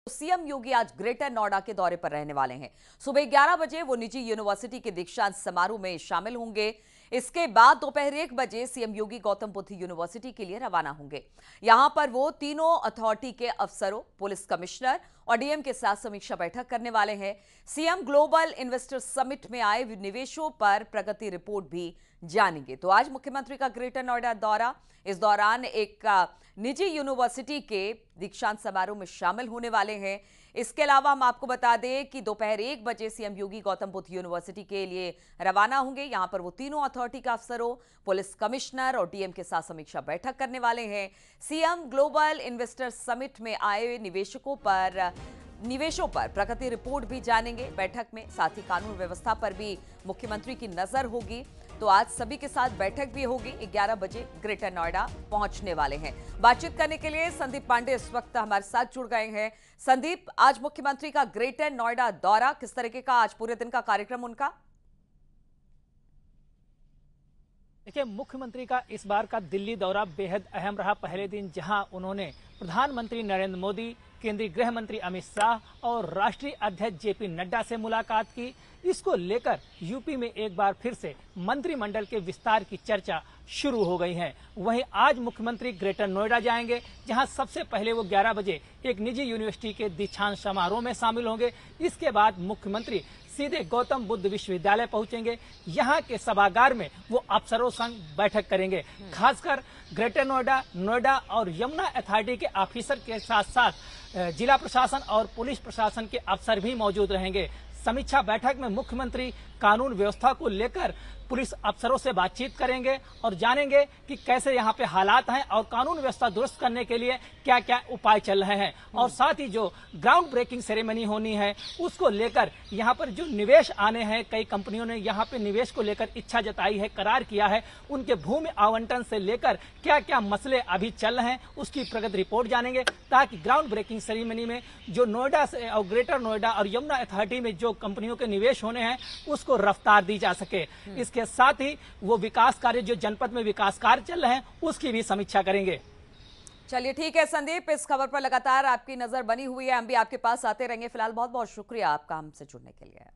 CM योगी आज greater Noida के दौरे पर रहने वाले हैं। सुबह 11 बजे वो निजी यूनिवर्सिटी के दीक्षांत समारोह में शामिल होंगे। इसके बाद दोपहर 1 बजे सीएम योगी गौतम बुद्ध यूनिवर्सिटी के लिए रवाना होंगे। यहां पर वो तीनों अथॉरिटी के अफसरों, पुलिस कमिश्नर और डीएम के साथ समीक्षा बैठक करने वाले हैं। सीएम ग्लोबल इन्वेस्टर समिट में आए निवेशों पर प्रगति रिपोर्ट भी जानेंगे। तो आज मुख्यमंत्री का ग्रेटर नोएडा दौरा, इस दौरान एक निजी यूनिवर्सिटी के दीक्षांत समारोह में शामिल होने वाले हैं। इसके अलावा हम आपको बता दें कि दोपहर 1 बजे सीएम योगी गौतम बुद्ध यूनिवर्सिटी के लिए रवाना होंगे। यहां पर वो तीनों अथॉरिटी के अफसरों, पुलिस कमिश्नर और डीएम के साथ समीक्षा बैठक करने वाले हैं। सीएम ग्लोबल इन्वेस्टर समिट में आए निवेशों पर प्रगति रिपोर्ट भी जानेंगे बैठक में। साथ ही कानून व्यवस्था पर भी मुख्यमंत्री की नजर होगी। तो आज सभी के साथ बैठक भी होगी। 11 बजे ग्रेटर नोएडा पहुंचने वाले हैं। बातचीत करने के लिए संदीप पांडे इस वक्त हमारे साथ जुड़ गए हैं। संदीप, आज मुख्यमंत्री का ग्रेटर नोएडा दौरा, किस तरीके का आज पूरे दिन का कार्यक्रम उनका? देखिए, मुख्यमंत्री का इस बार का दिल्ली दौरा बेहद अहम रहा। पहले दिन जहां उन्होंने प्रधानमंत्री नरेंद्र मोदी, केंद्रीय गृह मंत्री अमित शाह और राष्ट्रीय अध्यक्ष जेपी नड्डा से मुलाकात की, इसको लेकर यूपी में एक बार फिर से मंत्रिमंडल के विस्तार की चर्चा शुरू हो गई है। वहीं आज मुख्यमंत्री ग्रेटर नोएडा जाएंगे, जहां सबसे पहले वो 11 बजे एक निजी यूनिवर्सिटी के दीक्षांत समारोह में शामिल होंगे। इसके बाद मुख्यमंत्री सीधे गौतम बुद्ध विश्वविद्यालय पहुंचेंगे। यहाँ के सभागार में वो अफसरों संग बैठक करेंगे। खासकर ग्रेटर नोएडा, नोएडा और यमुना अथॉरिटी के ऑफिसर के साथ साथ जिला प्रशासन और पुलिस प्रशासन के अफसर भी मौजूद रहेंगे। समीक्षा बैठक में मुख्यमंत्री कानून व्यवस्था को लेकर पुलिस अफसरों से बातचीत करेंगे और जानेंगे कि कैसे यहाँ पे हालात हैं और कानून व्यवस्था दुरुस्त करने के लिए क्या क्या उपाय चल रहे हैं। और साथ ही जो ग्राउंड ब्रेकिंग सेरेमनी होनी है उसको लेकर यहाँ पर जो निवेश आने हैं, कई कंपनियों ने यहाँ पे निवेश को लेकर इच्छा जताई है, करार किया है, उनके भूमि आवंटन से लेकर क्या क्या मसले अभी चल रहे हैं उसकी प्रगति रिपोर्ट जानेंगे, ताकि ग्राउंड ब्रेकिंग सेरेमनी में जो नोएडा से और ग्रेटर नोएडा और यमुना अथॉरिटी में जो कंपनियों के निवेश होने हैं उसको रफ्तार दी जा सके। इसके साथ ही वो विकास कार्य, जो जनपद में विकास कार्य चल रहे हैं, उसकी भी समीक्षा करेंगे। चलिए ठीक है संदीप, इस खबर पर लगातार आपकी नजर बनी हुई है, हम भी आपके पास आते रहेंगे। फिलहाल बहुत बहुत शुक्रिया आपका हमसे जुड़ने के लिए।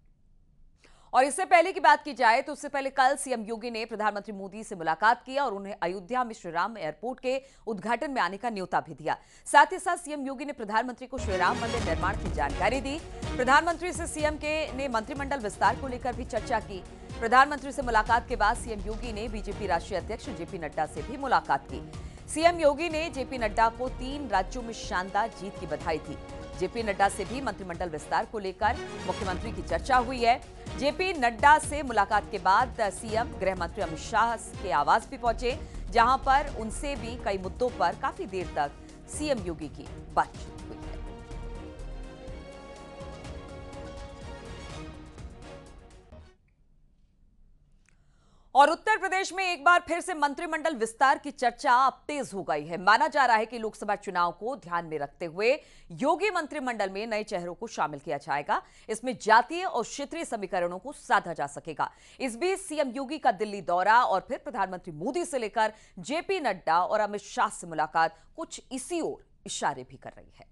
और इससे पहले की बात की जाए तो उससे पहले कल सीएम योगी ने प्रधानमंत्री मोदी से मुलाकात की और उन्हें अयोध्या में श्रीराम एयरपोर्ट के उद्घाटन में आने का न्योता भी दिया। साथ ही साथ सीएम योगी ने प्रधानमंत्री को श्रीराम मंदिर निर्माण की जानकारी दी। प्रधानमंत्री से सीएम ने मंत्रिमंडल विस्तार को लेकर भी चर्चा की। प्रधानमंत्री से मुलाकात के बाद सीएम योगी ने बीजेपी राष्ट्रीय अध्यक्ष जेपी नड्डा से भी मुलाकात की। सीएम योगी ने जेपी नड्डा को 3 राज्यों में शानदार जीत की बधाई दी। जेपी नड्डा से भी मंत्रिमंडल विस्तार को लेकर मुख्यमंत्री की चर्चा हुई है। जेपी नड्डा से मुलाकात के बाद सीएम गृह मंत्री अमित शाह के आवास भी पहुंचे, जहां पर उनसे भी कई मुद्दों पर काफी देर तक सीएम योगी की बातचीत हुई है। और उत्तर प्रदेश में एक बार फिर से मंत्रिमंडल विस्तार की चर्चा अब तेज हो गई है। माना जा रहा है कि लोकसभा चुनाव को ध्यान में रखते हुए योगी मंत्रिमंडल में नए चेहरों को शामिल किया जाएगा। इसमें जातीय और क्षेत्रीय समीकरणों को साधा जा सकेगा। इस बीच सीएम योगी का दिल्ली दौरा और फिर प्रधानमंत्री मोदी से लेकर जेपी नड्डा और अमित शाह से मुलाकात कुछ इसी ओर इशारे भी कर रही है।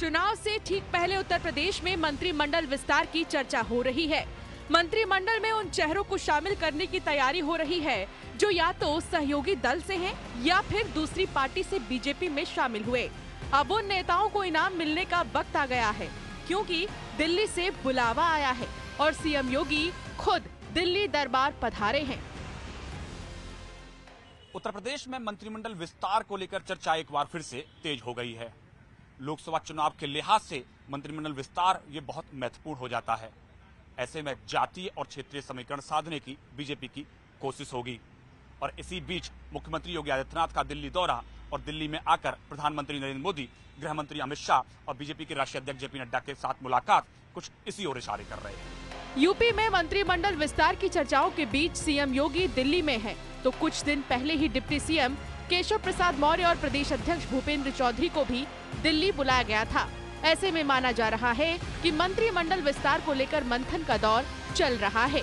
चुनाव से ठीक पहले उत्तर प्रदेश में मंत्रिमंडल विस्तार की चर्चा हो रही है। मंत्रिमंडल में उन चेहरों को शामिल करने की तैयारी हो रही है जो या तो सहयोगी दल से हैं या फिर दूसरी पार्टी से बीजेपी में शामिल हुए। अब उन नेताओं को इनाम मिलने का वक्त आ गया है, क्योंकि दिल्ली से बुलावा आया है और सीएम योगी खुद दिल्ली दरबार पधारे हैं। उत्तर प्रदेश में मंत्रिमंडल विस्तार को लेकर चर्चा एक बार फिर से तेज हो गई है। लोकसभा चुनाव के लिहाज से मंत्रिमंडल विस्तार ये बहुत महत्वपूर्ण हो जाता है। ऐसे में जातीय और क्षेत्रीय समीकरण साधने की बीजेपी की कोशिश होगी। और इसी बीच मुख्यमंत्री योगी आदित्यनाथ का दिल्ली दौरा और दिल्ली में आकर प्रधानमंत्री नरेंद्र मोदी, गृह मंत्री अमित शाह और बीजेपी के राष्ट्रीय अध्यक्ष जेपी नड्डा के साथ मुलाकात कुछ इसी ओर इशारे कर रहे हैं। यूपी में मंत्रिमंडल विस्तार की चर्चाओं के बीच सीएम योगी दिल्ली में हैं, तो कुछ दिन पहले ही डिप्टी सीएम केशव प्रसाद मौर्य और प्रदेश अध्यक्ष भूपेंद्र चौधरी को भी दिल्ली बुलाया गया था। ऐसे में माना जा रहा है कि मंत्रिमंडल विस्तार को लेकर मंथन का दौर चल रहा है।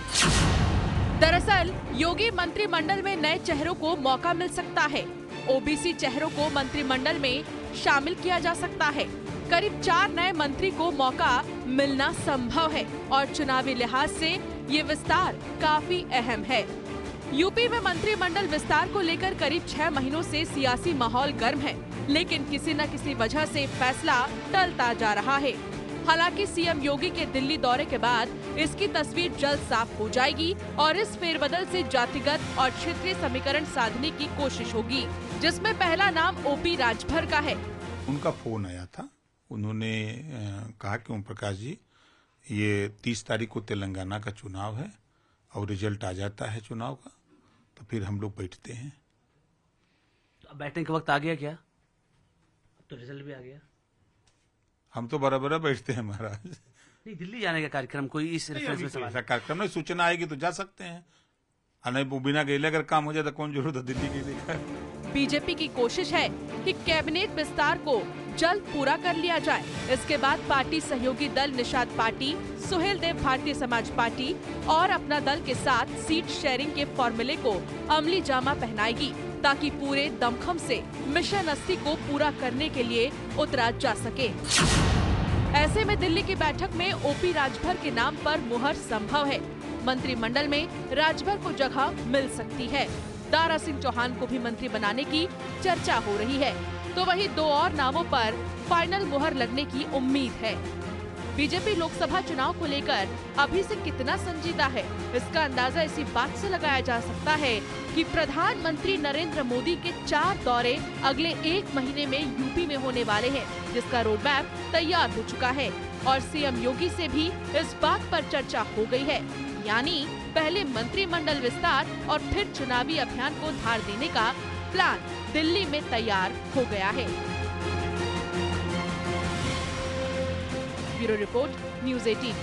दरअसल योगी मंत्रिमंडल में नए चेहरों को मौका मिल सकता है। ओबीसी चेहरों को मंत्रिमंडल में शामिल किया जा सकता है। करीब 4 नए मंत्री को मौका मिलना संभव है और चुनावी लिहाज से ये विस्तार काफी अहम है। यूपी में मंत्रिमंडल विस्तार को लेकर करीब 6 महीनों से सियासी माहौल गर्म है, लेकिन किसी न किसी वजह से फैसला टलता जा रहा है। हालांकि सीएम योगी के दिल्ली दौरे के बाद इसकी तस्वीर जल्द साफ हो जाएगी और इस फेरबदल से जातिगत और क्षेत्रीय समीकरण साधने की कोशिश होगी, जिसमें पहला नाम ओपी राजभर का है। उनका फोन आया था, उन्होंने कहा कि ओम प्रकाश जी, ये 30 तारीख को तेलंगाना का चुनाव है और रिजल्ट आ जाता है चुनाव का, तो फिर हम लोग बैठते हैं। तो बैठने के वक्त आ गया क्या? तो रिजल्ट भी आ गया। हम तो बराबर बैठते हैं महाराज। नहीं, दिल्ली जाने का कार्यक्रम कोई इस रेफरेंस में सवाल ऐसा कार्यक्रम नहीं, सूचना आएगी तो जा सकते हैं। नहीं, बिना गए अगर काम हो जाए तो कौन जरूरत है दिल्ली के लिए। बीजेपी की कोशिश है कि कैबिनेट विस्तार को जल्द पूरा कर लिया जाए। इसके बाद पार्टी सहयोगी दल निषाद पार्टी, सुहेल देव भारतीय समाज पार्टी और अपना दल के साथ सीट शेयरिंग के फॉर्मूले को अमली जामा पहनाएगी, ताकि पूरे दमखम से मिशन 80 को पूरा करने के लिए उतरा जा सके। ऐसे में दिल्ली की बैठक में ओपी राजभर के नाम पर मुहर संभव है। मंत्रिमंडल में राजभर को जगह मिल सकती है। दारा सिंह चौहान को भी मंत्री बनाने की चर्चा हो रही है, तो वहीं 2 और नामों पर फाइनल मुहर लगने की उम्मीद है। बीजेपी लोकसभा चुनाव को लेकर अभी से कितना संजीदा है, इसका अंदाजा इसी बात से लगाया जा सकता है कि प्रधानमंत्री नरेंद्र मोदी के 4 दौरे अगले 1 महीने में यूपी में होने वाले हैं, जिसका रोड मैप तैयार हो चुका है और सीएम योगी से भी इस बात पर चर्चा हो गई है। यानी पहले मंत्रिमंडल विस्तार और फिर चुनावी अभियान को धार देने का प्लान दिल्ली में तैयार हो गया है। Bureau report, news 18।